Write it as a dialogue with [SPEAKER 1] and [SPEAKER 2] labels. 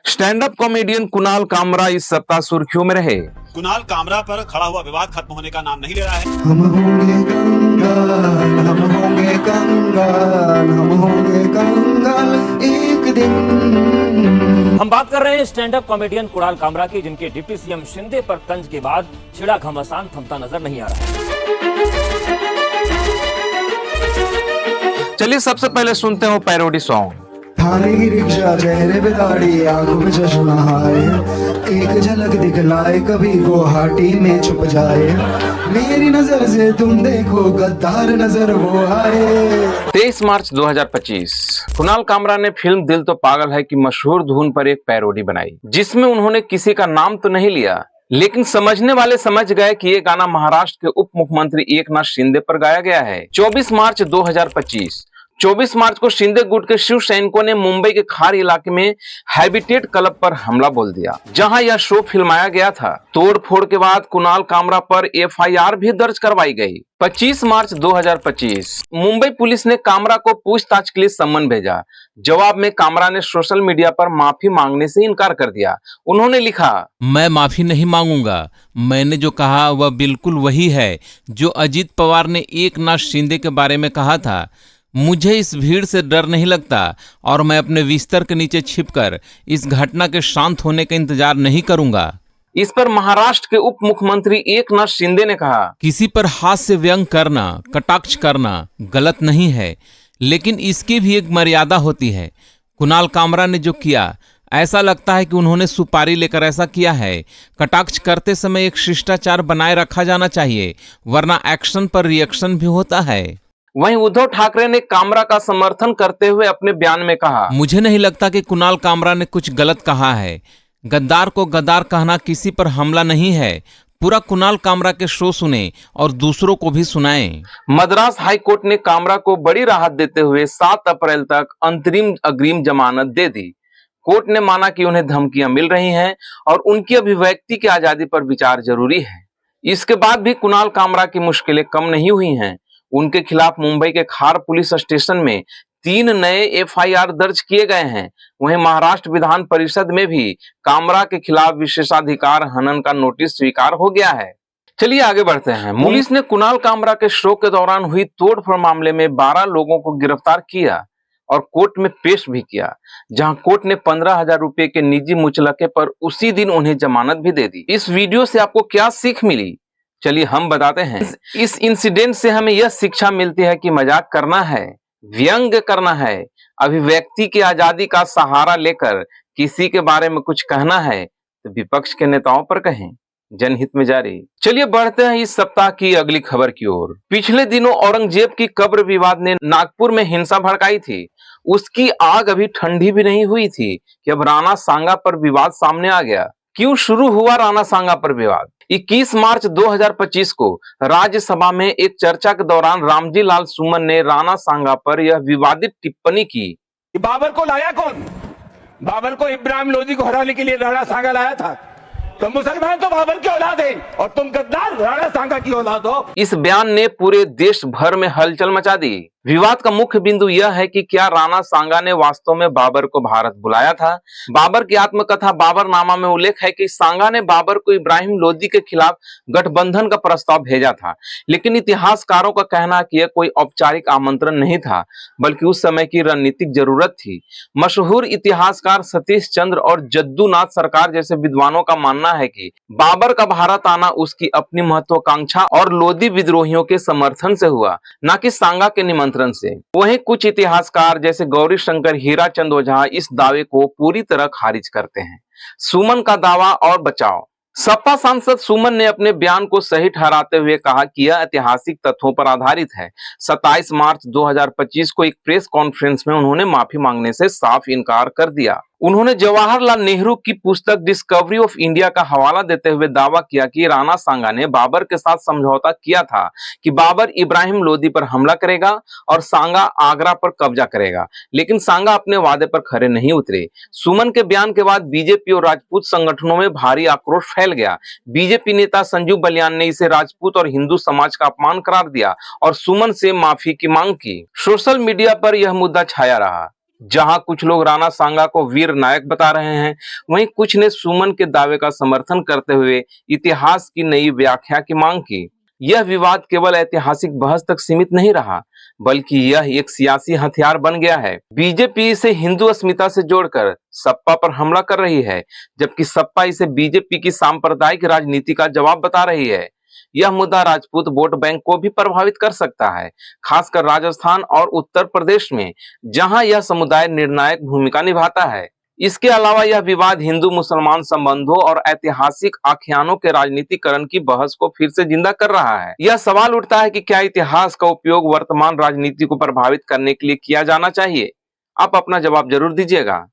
[SPEAKER 1] Stand up comedian Kunal Kamra इस सप्ताह सुर्खियों में रहे।
[SPEAKER 2] कुणाल कामरा पर खड़ा हुआ विवाद खत्म होने का नाम नहीं ले रहा है।
[SPEAKER 3] हम होंगे कंगाल, हम होंगे कंगाल, हम होंगे कंगाल एक दिन।
[SPEAKER 4] हम बात कर रहे हैं stand up comedian Kunal Kamra की, जिनके डिप्टी सीएम शिंदे पर तंज के बाद छिड़ा घमासान थमता नजर नहीं आ रहा है।
[SPEAKER 1] चलिए सबसे पहले सुनते हैं वो पैरोडी सॉन्ग।
[SPEAKER 3] थाने की रिक्शा चेहरे पे दाढ़ी, आंखों में चश्मा हाय, एक झलक दिखलाए कभी गुवाहाटी में छुप जाए, मेरी नजर से तुम देखो गद्दार नजर वो आए।
[SPEAKER 1] 23 मार्च 2025 कुणाल कामरा ने फिल्म दिल तो पागल है की मशहूर धुन पर एक पैरोडी बनाई, जिसमें उन्होंने किसी का नाम तो नहीं लिया, लेकिन समझने वाले समझ गए कि ये गाना महाराष्ट्र के उप मुख्यमंत्री एकनाथ शिंदे पर गाया गया है। 24 मार्च 2025 को शिंदे गुट के शिव सैनिकों ने मुंबई के खार इलाके में हैबिटेट क्लब पर हमला बोल दिया, जहां यह शो फिल्माया गया था। तोड़फोड़ के बाद कुणाल कामरा पर एफआईआर भी दर्ज करवाई गई। 25 मार्च 2025 मुंबई पुलिस ने कामरा को पूछताछ के लिए सम्मन भेजा। जवाब में कामरा ने सोशल मीडिया पर माफी मांगने से इनकार कर दिया। उन्होंने लिखा,
[SPEAKER 5] मैं माफी नहीं मांगूंगा। मैंने जो कहा वह बिल्कुल वही है जो अजीत पवार ने एकनाथ शिंदे के बारे में कहा था। मुझे इस भीड़ से डर नहीं लगता और मैं अपने बिस्तर के नीचे छिपकर इस घटना के शांत होने का इंतजार नहीं करूंगा।
[SPEAKER 1] इस पर महाराष्ट्र के उप मुख्यमंत्री एकनाथ शिंदे ने कहा,
[SPEAKER 5] किसी पर हाथ से व्यंग करना, कटाक्ष करना गलत नहीं है, लेकिन इसकी भी एक मर्यादा होती है। कुणाल कामरा ने जो किया, ऐसा लगता है कि उन्होंने सुपारी लेकर ऐसा किया है। कटाक्ष करते समय एक शिष्टाचार बनाए रखा जाना चाहिए, वरना एक्शन पर रिएक्शन भी होता है।
[SPEAKER 1] वहीं उद्धव ठाकरे ने कामरा का समर्थन करते हुए अपने बयान में कहा,
[SPEAKER 5] मुझे नहीं लगता कि कुणाल कामरा ने कुछ गलत कहा है। गद्दार को गद्दार कहना किसी पर हमला नहीं है। पूरा कुणाल कामरा के शो सुने और दूसरों को भी सुनाएं।
[SPEAKER 1] मद्रास हाई कोर्ट ने कामरा को बड़ी राहत देते हुए 7 अप्रैल तक अंतरिम अग्रिम जमानत दे दी। कोर्ट ने माना कि उन्हें धमकियां मिल रही हैं और उनकी अभिव्यक्ति की आजादी पर विचार जरूरी है। इसके बाद भी कुणाल कामरा की मुश्किलें कम नहीं हुई हैं। उनके खिलाफ मुंबई के खार पुलिस स्टेशन में 3 नए एफआईआर दर्ज किए गए हैं। वहीं महाराष्ट्र विधान परिषद में भी कामरा के खिलाफ विशेषाधिकार हनन का नोटिस स्वीकार हो गया है। चलिए आगे बढ़ते हैं। पुलिस ने कुणाल कामरा के शो के दौरान हुई तोड़फोड़ मामले में 12 लोगों को गिरफ्तार किया और कोर्ट में पेश भी किया, जहां कोर्ट ने 15,000 रुपए के निजी मुचलके पर उसी दिन उन्हें जमानत भी दे दी। इस वीडियो से आपको क्या सीख मिली, चलिए हम बताते हैं। इस इंसिडेंट से हमें यह शिक्षा मिलती है कि मजाक करना है, व्यंग्य करना है, अभिव्यक्ति की आजादी का सहारा लेकर किसी के बारे में कुछ कहना है तो विपक्ष के नेताओं पर कहें। जनहित में जारी। चलिए बढ़ते हैं इस सप्ताह की अगली खबर की ओर। पिछले दिनों औरंगजेब की कब्र विवाद ने नागपुर में हिंसा भड़काई थी। उसकी आग अभी ठंडी भी नहीं हुई थी कि अब राणा सांगा पर विवाद सामने आ गया। क्यों शुरू हुआ राणा सांगा पर विवाद? 21 मार्च 2025 को राज्यसभा में एक चर्चा के दौरान रामजी लाल सुमन ने राणा सांगा पर यह विवादित टिप्पणी की।
[SPEAKER 6] बाबर को लाया कौन? बाबर को इब्राहिम लोदी को हराने के लिए राणा सांगा लाया था। तो मुसलमान तो बाबर की औलाद है और तुम गद्दार राणा सांगा की औलाद हो।
[SPEAKER 1] इस बयान ने पूरे देश भर में हलचल मचा दी। विवाद का मुख्य बिंदु यह है कि क्या राणा सांगा ने वास्तव में बाबर को भारत बुलाया था। बाबर की आत्मकथा बाबरनामा में उल्लेख है कि सांगा ने बाबर को इब्राहिम लोदी के खिलाफ गठबंधन का प्रस्ताव भेजा था, लेकिन इतिहासकारों का कहना है कि यह कोई औपचारिक आमंत्रण नहीं था, बल्कि उस समय की रणनीतिक जरूरत थी। मशहूर इतिहासकार सतीश चंद्र और जद्दूनाथ सरकार जैसे विद्वानों का मानना है कि बाबर का भारत आना उसकी अपनी महत्वाकांक्षा और लोदी विद्रोहियों के समर्थन से हुआ, न कि सांगा के निमंत्रण से। वहीं कुछ इतिहासकार जैसे गौरी शंकर हीराचंद ओझा इस दावे को पूरी तरह खारिज करते हैं। सुमन का दावा और बचाव। सपा सांसद सुमन ने अपने बयान को सही ठहराते हुए कहा कि यह ऐतिहासिक तथ्यों पर आधारित है। 27 मार्च 2025 को एक प्रेस कॉन्फ्रेंस में उन्होंने माफी मांगने से साफ इनकार कर दिया। उन्होंने जवाहरलाल नेहरू की पुस्तक डिस्कवरी ऑफ इंडिया का हवाला देते हुए दावा किया कि राणा सांगा ने बाबर के साथ समझौता किया था कि बाबर इब्राहिम लोदी पर हमला करेगा और सांगा आगरा पर कब्जा करेगा, लेकिन सांगा अपने वादे पर खरे नहीं उतरे। सुमन के बयान के बाद बीजेपी और राजपूत संगठनों में भारी आक्रोश फैल गया। बीजेपी नेता संजू बलियान ने इसे राजपूत और हिंदू समाज का अपमान करार दिया और सुमन से माफी की मांग की। सोशल मीडिया पर यह मुद्दा छाया रहा। जहां कुछ लोग राणा सांगा को वीर नायक बता रहे हैं, वहीं कुछ ने सुमन के दावे का समर्थन करते हुए इतिहास की नई व्याख्या की मांग की। यह विवाद केवल ऐतिहासिक बहस तक सीमित नहीं रहा, बल्कि यह एक सियासी हथियार बन गया है। बीजेपी इसे हिंदू अस्मिता से जोड़कर सपा पर हमला कर रही है, जबकि सपा इसे बीजेपी की सांप्रदायिक राजनीति का जवाब बता रही है। यह मुद्दा राजपूत वोट बैंक को भी प्रभावित कर सकता है, खासकर राजस्थान और उत्तर प्रदेश में, जहां यह समुदाय निर्णायक भूमिका निभाता है। इसके अलावा यह विवाद हिंदू मुसलमान संबंधों और ऐतिहासिक आख्यानों के राजनीतिकरण की बहस को फिर से जिंदा कर रहा है। यह सवाल उठता है कि क्या इतिहास का उपयोग वर्तमान राजनीति को प्रभावित करने के लिए किया जाना चाहिए? आप अपना जवाब जरूर दीजिएगा।